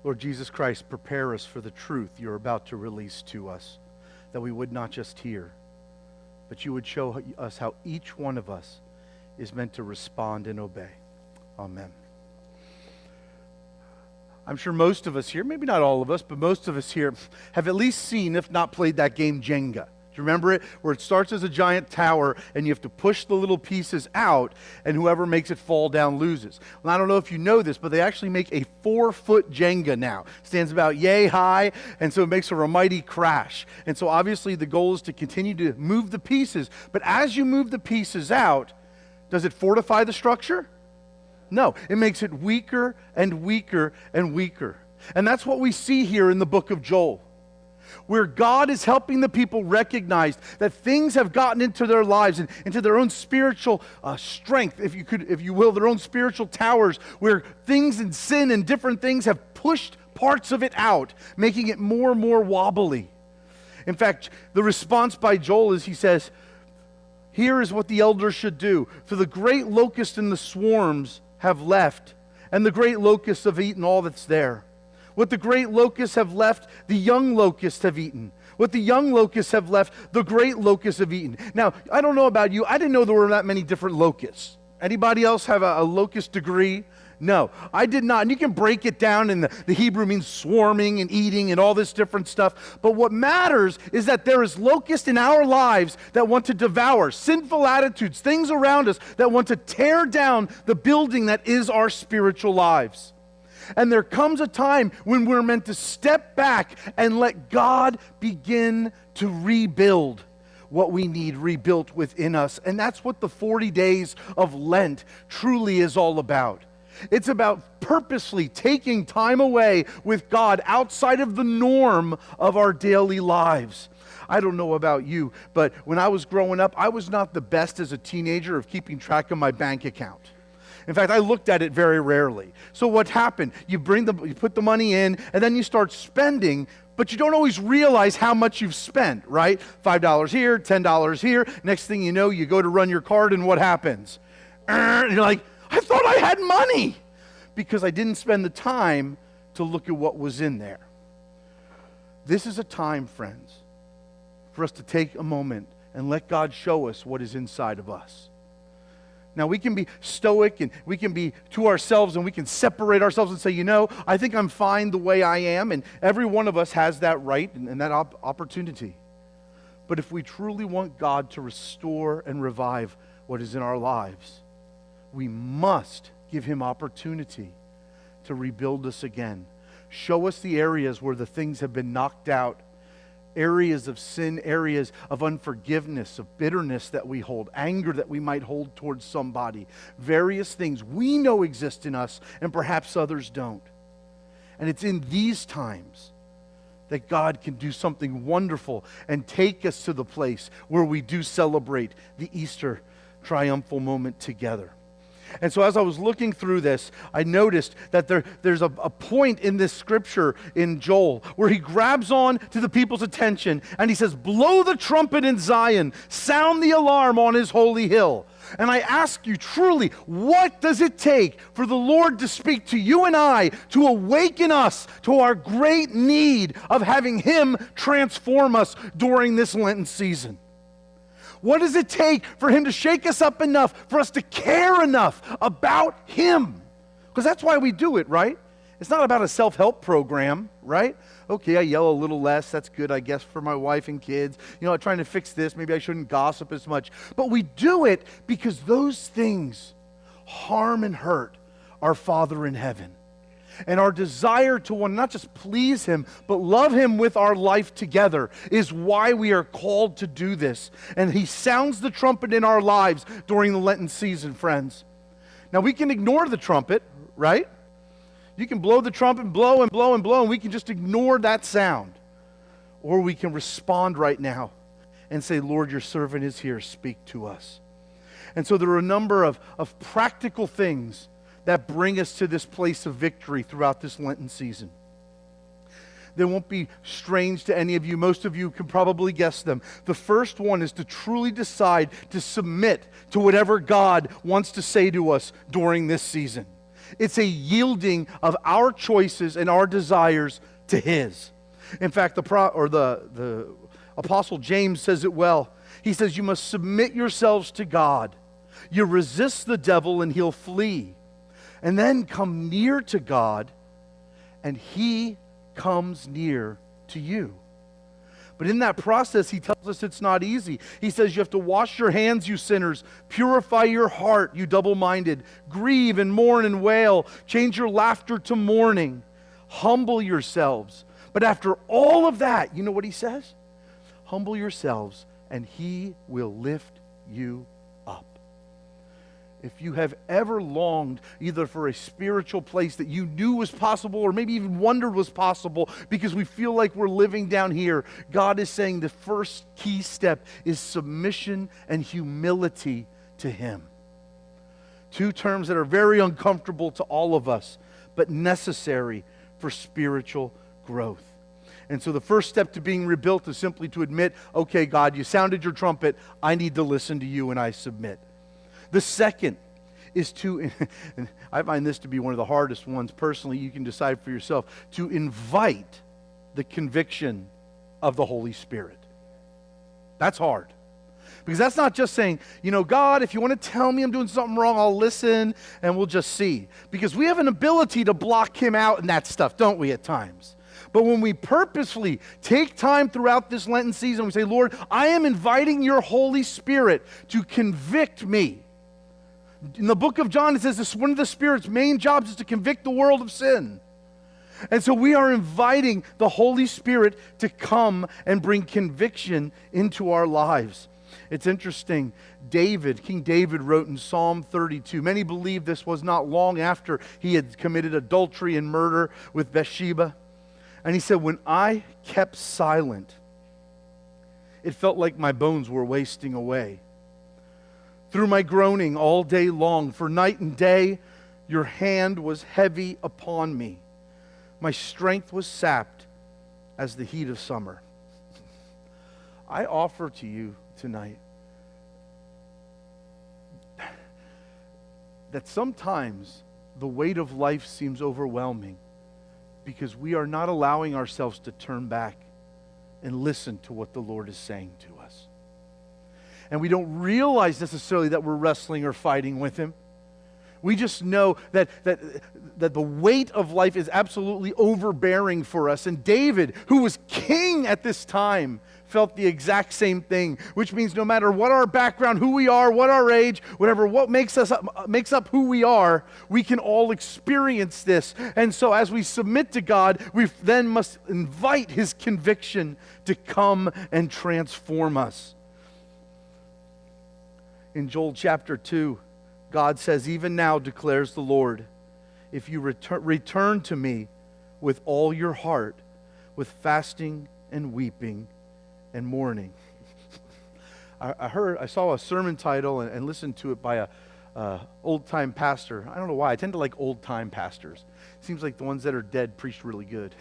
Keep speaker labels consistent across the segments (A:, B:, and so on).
A: Lord Jesus Christ, prepare us for the truth you're about to release to us, that we would not just hear, but you would show us how each one of us is meant to respond and obey. Amen. I'm sure most of us here, maybe not all of us, but most of us here have at least seen, if not played, that game Jenga. Do you remember it? Where it starts as a giant tower and you have to push the little pieces out and whoever makes it fall down loses. Well, I don't know if you know this, but they actually make a 4-foot Jenga now. Stands about yay high, and so it makes for a mighty crash. And so obviously the goal is to continue to move the pieces, but as you move the pieces out, does it fortify the structure? No, it makes it weaker and weaker and weaker. And that's what we see here in the book of Joel, where God is helping the people recognize that things have gotten into their lives and into their own spiritual strength, if you will, their own spiritual towers, where things and sin and different things have pushed parts of it out, making it more and more wobbly. In fact, the response by Joel is, he says, here is what the elders should do. For the great locust and the swarms have left, and the great locusts have eaten all that's there. What the great locusts have left, the young locusts have eaten. What the young locusts have left, the great locusts have eaten. Now, I don't know about you. I didn't know there were that many different locusts. Anybody else have a locust degree? No, I did not. And you can break it down, and the Hebrew means swarming and eating and all this different stuff. But what matters is that there is locusts in our lives that want to devour, sinful attitudes, things around us that want to tear down the building that is our spiritual lives. And there comes a time when we're meant to step back and let God begin to rebuild what we need rebuilt within us. And that's what the 40 days of Lent truly is all about. It's about purposely taking time away with God outside of the norm of our daily lives. I don't know about you, but when I was growing up, I was not the best as a teenager of keeping track of my bank account. In fact, I looked at it very rarely. So what happened? You put the money in, and then you start spending, but you don't always realize how much you've spent, right? $5 here, $10 here. Next thing you know, you go to run your card, and what happens? And you're like, I thought I had money, because I didn't spend the time to look at what was in there. This is a time, friends, for us to take a moment and let God show us what is inside of us. Now, we can be stoic and we can be to ourselves and we can separate ourselves and say, you know, I think I'm fine the way I am, and every one of us has that right and that opportunity. But if we truly want God to restore and revive what is in our lives, we must give Him opportunity to rebuild us again. Show us the areas where the things have been knocked out, areas of sin, areas of unforgiveness, of bitterness that we hold, anger that we might hold towards somebody, various things we know exist in us and perhaps others don't. And it's in these times that God can do something wonderful and take us to the place where we do celebrate the Easter triumphal moment together. And so as I was looking through this, I noticed that there's a point in this scripture in Joel where he grabs on to the people's attention and he says, blow the trumpet in Zion, sound the alarm on his holy hill. And I ask you truly, what does it take for the Lord to speak to you and I to awaken us to our great need of having Him transform us during this Lenten season? What does it take for Him to shake us up enough, for us to care enough about Him? Because that's why we do it, right? It's not about a self-help program, right? Okay, I yell a little less. That's good, I guess, for my wife and kids. You know, I'm trying to fix this. Maybe I shouldn't gossip as much. But we do it because those things harm and hurt our Father in heaven. And our desire to want not just please Him, but love Him with our life together is why we are called to do this. And He sounds the trumpet in our lives during the Lenten season, friends. Now, we can ignore the trumpet, right? You can blow the trumpet, blow and blow and blow, and we can just ignore that sound. Or we can respond right now and say, Lord, your servant is here. Speak to us. And so there are a number of practical things that bring us to this place of victory throughout this Lenten season. They won't be strange to any of you. Most of you can probably guess them. The first one is to truly decide to submit to whatever God wants to say to us during this season. It's a yielding of our choices and our desires to His. In fact, the Apostle James says it well. He says, you must submit yourselves to God. You resist the devil and he'll flee. And then come near to God and He comes near to you. But in that process, He tells us it's not easy. He says you have to wash your hands, you sinners. Purify your heart, you double-minded. Grieve and mourn and wail. Change your laughter to mourning. Humble yourselves. But after all of that, you know what He says? Humble yourselves and He will lift you up. If you have ever longed either for a spiritual place that you knew was possible or maybe even wondered was possible because we feel like we're living down here, God is saying the first key step is submission and humility to Him. Two terms that are very uncomfortable to all of us, but necessary for spiritual growth. And so the first step to being rebuilt is simply to admit, okay, God, you sounded your trumpet. I need to listen to you and I submit. The second is to, and I find this to be one of the hardest ones personally, you can decide for yourself, to invite the conviction of the Holy Spirit. That's hard. Because that's not just saying, you know, God, if you want to tell me I'm doing something wrong, I'll listen and we'll just see. Because we have an ability to block Him out and that stuff, don't we, at times? But when we purposefully take time throughout this Lenten season, we say, Lord, I am inviting your Holy Spirit to convict me. In the book of John, it says this, one of the Spirit's main jobs is to convict the world of sin. And so we are inviting the Holy Spirit to come and bring conviction into our lives. It's interesting, King David wrote in Psalm 32. Many believe this was not long after he had committed adultery and murder with Bathsheba. And he said, when I kept silent, it felt like my bones were wasting away. Through my groaning all day long, for night and day, your hand was heavy upon me. My strength was sapped as the heat of summer. I offer to you tonight that sometimes the weight of life seems overwhelming because we are not allowing ourselves to turn back and listen to what the Lord is saying to us. And we don't realize necessarily that we're wrestling or fighting with Him. We just know that the weight of life is absolutely overbearing for us. And David, who was king at this time, felt the exact same thing, which means no matter what our background, who we are, what our age, whatever, what makes up who we are, we can all experience this. And so as we submit to God, we then must invite His conviction to come and transform us. In Joel chapter 2, God says, even now declares the Lord, if you return to me with all your heart, with fasting and weeping and mourning. I saw a sermon title and listened to it by a old-time pastor. I don't know why. I tend to like old-time pastors. Seems like the ones that are dead preached really good.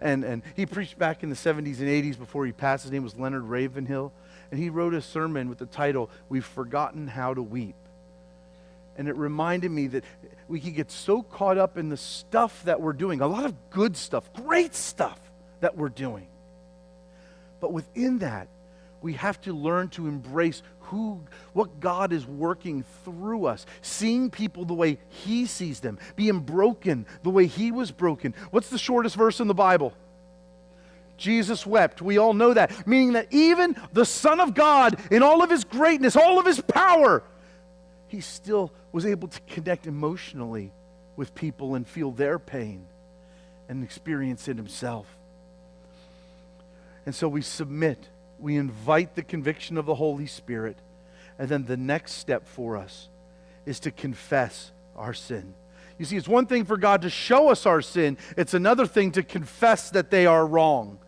A: and he preached back in the 70s and 80s before he passed. His name was Leonard Ravenhill. And he wrote a sermon with the title, We've Forgotten How to Weep. And it reminded me that we can get so caught up in the stuff that we're doing, a lot of good stuff, great stuff that we're doing. But within that, we have to learn to embrace what God is working through us, seeing people the way He sees them, being broken the way He was broken. What's the shortest verse in the Bible? Jesus wept. We all know that. Meaning that even the Son of God, in all of His greatness, all of His power, He still was able to connect emotionally with people and feel their pain and experience it Himself. And so we submit. We invite the conviction of the Holy Spirit. And then the next step for us is to confess our sin. You see, it's one thing for God to show us our sin. It's another thing to confess that they are wrong.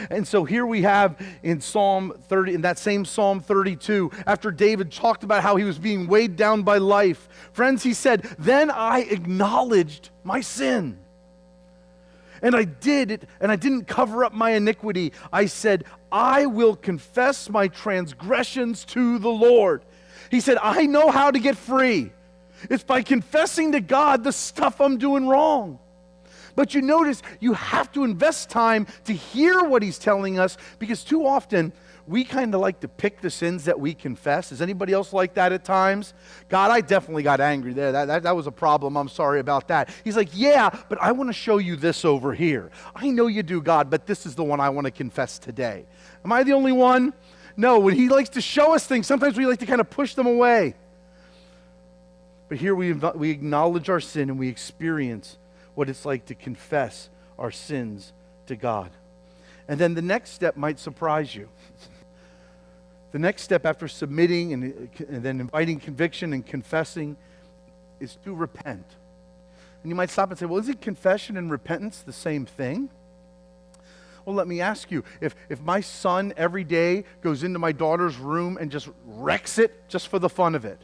A: And so here we have in Psalm 30, in that same Psalm 32, after David talked about how he was being weighed down by life, friends, he said, then I acknowledged my sin. And I did it, and I didn't cover up my iniquity. I said, I will confess my transgressions to the Lord. He said, I know how to get free. It's by confessing to God the stuff I'm doing wrong. But you notice you have to invest time to hear what he's telling us, because too often we kind of like to pick the sins that we confess. Is anybody else like that at times? God, I definitely got angry there. That was a problem. I'm sorry about that. He's like, yeah, but I want to show you this over here. I know you do, God, but this is the one I want to confess today. Am I the only one? No, when he likes to show us things, sometimes we like to kind of push them away. But here we acknowledge our sin and we experience what it's like to confess our sins to God. And then the next step might surprise you. The next step after submitting and then inviting conviction and confessing is to repent. And you might stop and say, well, isn't confession and repentance the same thing? Well, let me ask you, if my son every day goes into my daughter's room and just wrecks it just for the fun of it,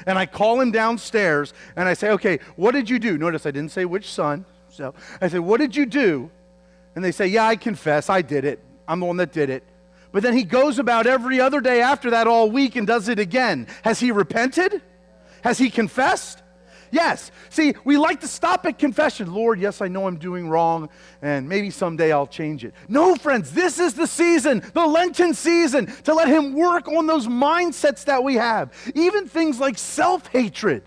A: and I call him downstairs and I say, okay, what did you do? Notice I didn't say which son. So I say, what did you do? And they say, yeah, I confess, I did it. I'm the one that did it. But then he goes about every other day after that all week and does it again. Has he repented? Has he confessed? Yes. See, we like to stop at confession. Lord, yes, I know I'm doing wrong, and maybe someday I'll change it. No, friends, this is the season, the Lenten season, to let him work on those mindsets that we have. Even things like self-hatred.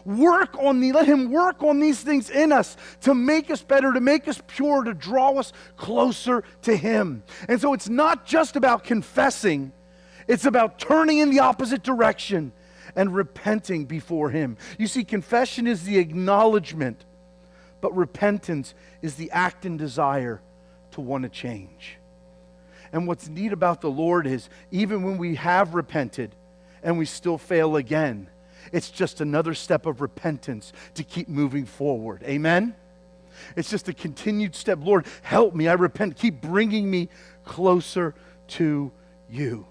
A: Let him work on these things in us to make us better, to make us pure, to draw us closer to him. And so it's not just about confessing, it's about turning in the opposite direction and repenting before him. You see, confession is the acknowledgement, but repentance is the act and desire to want to change. And what's neat about the Lord is, even when we have repented and we still fail again, it's just another step of repentance to keep moving forward. Amen? It's just a continued step. Lord, help me. I repent. Keep bringing me closer to you.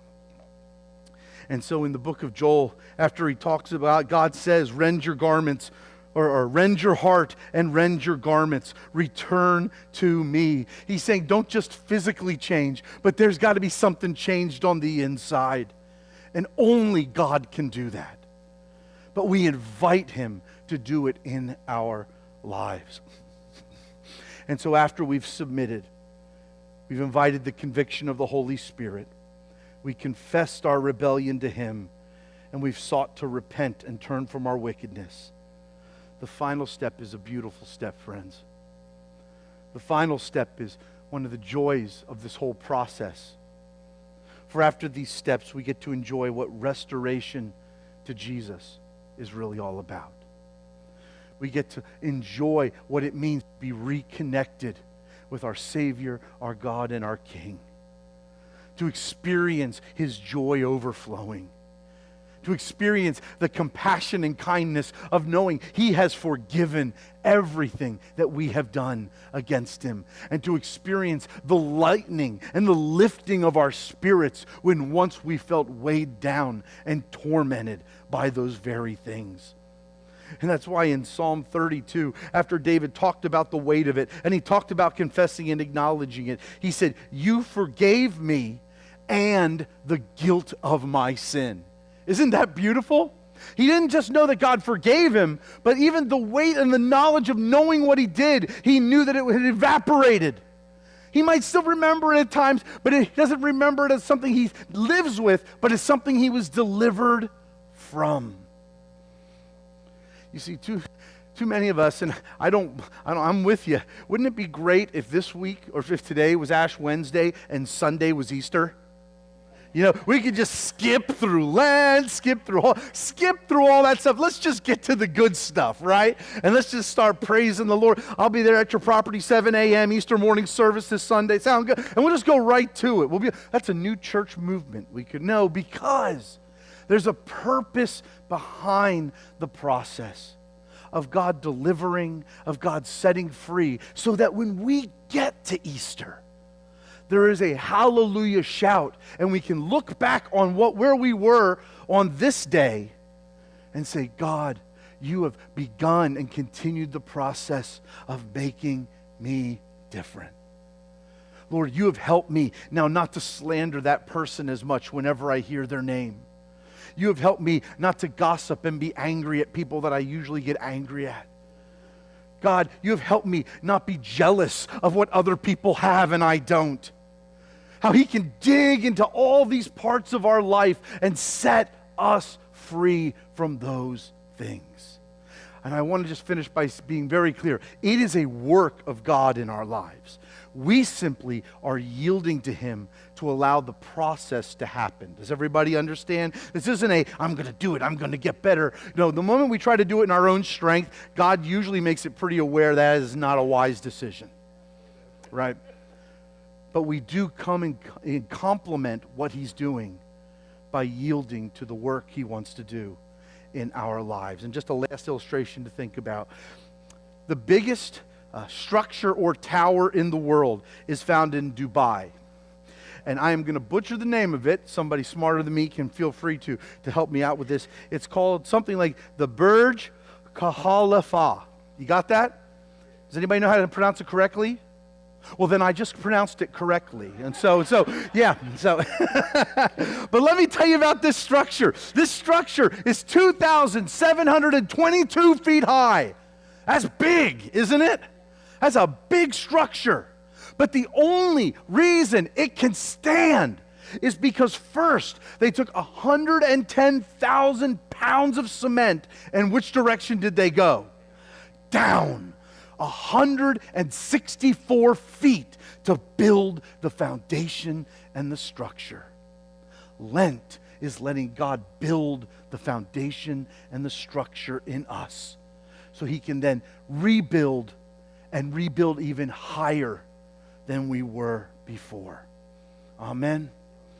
A: And so in the book of Joel, after he talks about, God says, rend your garments, or rend your heart and rend your garments. Return to me. He's saying don't just physically change, but there's got to be something changed on the inside. And only God can do that. But we invite him to do it in our lives. And so after we've submitted, we've invited the conviction of the Holy Spirit, we confessed our rebellion to him, and we've sought to repent and turn from our wickedness. The final step is a beautiful step, friends. The final step is one of the joys of this whole process. For after these steps, we get to enjoy what restoration to Jesus is really all about. We get to enjoy what it means to be reconnected with our Savior, our God, and our King. To experience his joy overflowing. To experience the compassion and kindness of knowing he has forgiven everything that we have done against him. And to experience the lightening and the lifting of our spirits when once we felt weighed down and tormented by those very things. And that's why in Psalm 32, after David talked about the weight of it, and he talked about confessing and acknowledging it, he said, you forgave me and the guilt of my sin. Isn't that beautiful? He didn't just know that God forgave him, but even the weight and the knowledge of knowing what he did, he knew that it had evaporated. He might still remember it at times, but he doesn't remember it as something he lives with, but as something he was delivered from. You see, too many of us, and I'm with you. Wouldn't it be great if this week, or if today was Ash Wednesday and Sunday was Easter? You know, we could just skip through Lent, skip through all that stuff. Let's just get to the good stuff, right? And let's just start praising the Lord. I'll be there at your property, 7 a.m. Easter morning service this Sunday. Sound good? And we'll just go right to it. That's a new church movement we could know, because there's a purpose behind the process of God delivering, of God setting free, so that when we get to Easter, there is a hallelujah shout, and we can look back on where we were on this day and say, God, you have begun and continued the process of making me different. Lord, you have helped me now not to slander that person as much whenever I hear their name. You have helped me not to gossip and be angry at people that I usually get angry at. God, you have helped me not be jealous of what other people have and I don't. How he can dig into all these parts of our life and set us free from those things. And I want to just finish by being very clear. It is a work of God in our lives. We simply are yielding to him to allow the process to happen. Does everybody understand? This isn't I'm going to do it, I'm going to get better. No, the moment we try to do it in our own strength, God usually makes it pretty aware that is not a wise decision. Right? But we do come and complement what he's doing by yielding to the work he wants to do in our lives. And just a last illustration to think about. The biggest structure or tower in the world is found in Dubai. And I am going to butcher the name of it. Somebody smarter than me can feel free to help me out with this. It's called something like the Burj Khalifa. You got that? Does anybody know how to pronounce it correctly? Well, then I just pronounced it correctly. And so. But let me tell you about this structure. This structure is 2,722 feet high. That's big, isn't it? That's a big structure. But the only reason it can stand is because first they took 110,000 pounds of cement, and which direction did they go? Down 164 feet to build the foundation and the structure. Lent is letting God build the foundation and the structure in us so he can then rebuild and rebuild even higher than we were before. Amen.